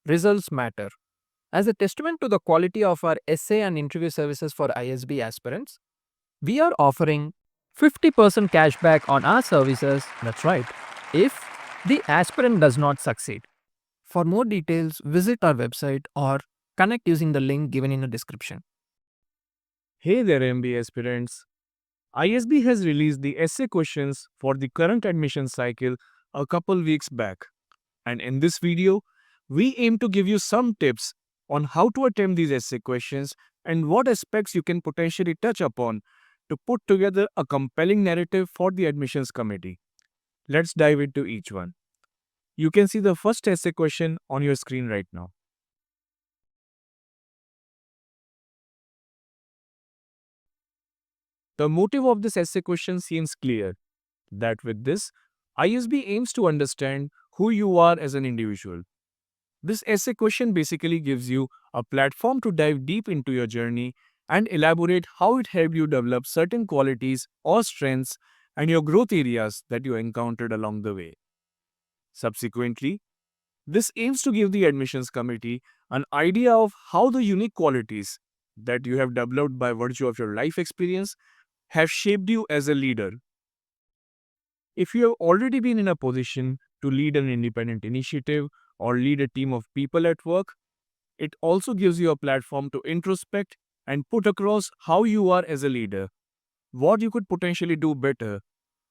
Results matter. As a testament to the quality of our essay and interview services for ISB aspirants, we are offering 50% cashback on our services. That's right. If the aspirant does not succeed. For more details, visit our website or connect using the link given in the description. Hey there, MBA aspirants. ISB has released the essay questions for the current admission cycle a couple weeks back. And in this video, we aim to give you some tips on how to attempt these essay questions and what aspects you can potentially touch upon to put together a compelling narrative for the admissions committee. Let's dive into each one. You can see the first essay question on your screen right now. The motive of this essay question seems clear, that with this, ISB aims to understand who you are as an individual. This essay question basically gives you a platform to dive deep into your journey and elaborate how it helped you develop certain qualities or strengths and your growth areas that you encountered along the way. Subsequently, this aims to give the admissions committee an idea of how the unique qualities that you have developed by virtue of your life experience have shaped you as a leader. If you have already been in a position to lead an independent initiative or lead a team of people at work, it also gives you a platform to introspect and put across how you are as a leader, what you could potentially do better,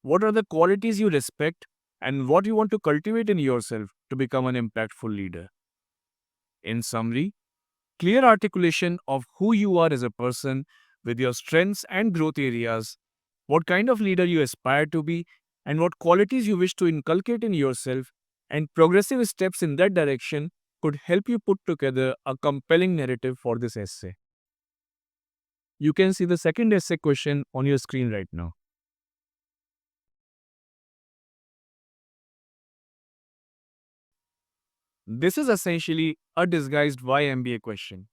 what are the qualities you respect, and what you want to cultivate in yourself to become an impactful leader. In summary, clear articulation of who you are as a person with your strengths and growth areas, what kind of leader you aspire to be, and what qualities you wish to inculcate in yourself, and progressive steps in that direction could help you put together a compelling narrative for this essay. You can see the second essay question on your screen right now. This is essentially a disguised why MBA question.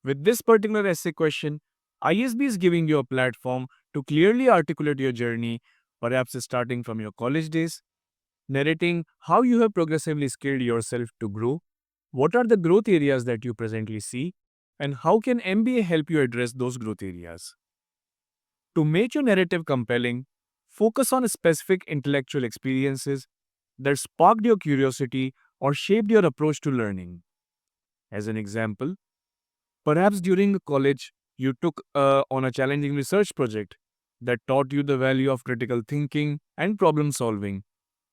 With this particular essay question, ISB is giving you a platform to clearly articulate your journey, perhaps starting from your college days, narrating how you have progressively skilled yourself to grow, what are the growth areas that you presently see, and how can MBA help you address those growth areas. To make your narrative compelling, focus on specific intellectual experiences that sparked your curiosity or shaped your approach to learning. As an example, perhaps during college, you took on a challenging research project that taught you the value of critical thinking and problem solving,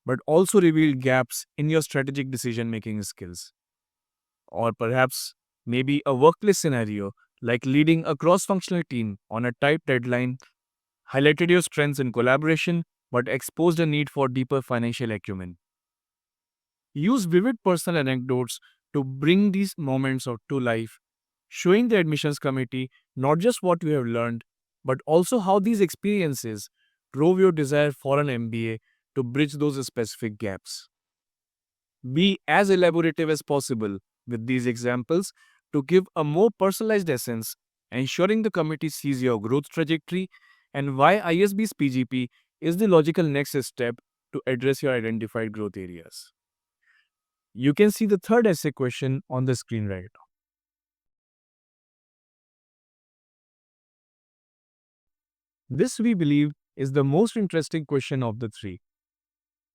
but also revealed gaps in your strategic decision making skills. Or perhaps maybe a workplace scenario like leading a cross functional team on a tight deadline highlighted your strengths in collaboration but exposed a need for deeper financial acumen. Use vivid personal anecdotes to bring these moments to life, showing the admissions committee not just what you have learned, but also how these experiences drove your desire for an MBA to bridge those specific gaps. Be as elaborative as possible with these examples to give a more personalized essence, ensuring the committee sees your growth trajectory and why ISB's PGP is the logical next step to address your identified growth areas. You can see the third essay question on the screen right now. This, we believe, is the most interesting question of the three.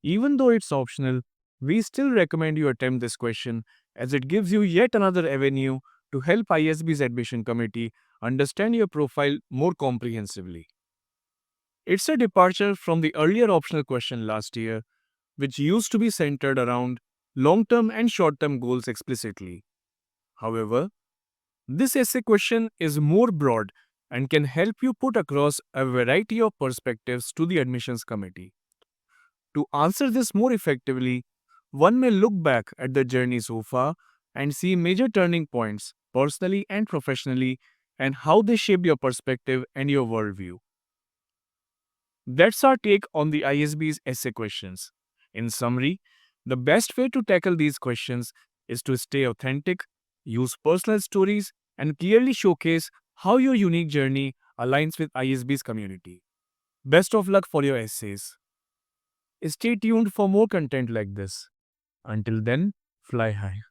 Even though it's optional, we still recommend you attempt this question as it gives you yet another avenue to help ISB's admission committee understand your profile more comprehensively. It's a departure from the earlier optional question last year, which used to be centered around long term and short term goals explicitly. However, this essay question is more broad and can help you put across a variety of perspectives to the admissions committee. To answer this more effectively, one may look back at the journey so far and see major turning points, personally and professionally, and how they shaped your perspective and your worldview. That's our take on the ISB's essay questions. In summary, the best way to tackle these questions is to stay authentic, use personal stories, and clearly showcase how your unique journey aligns with ISB's community. Best of luck for your essays. Stay tuned for more content like this. Until then, fly high.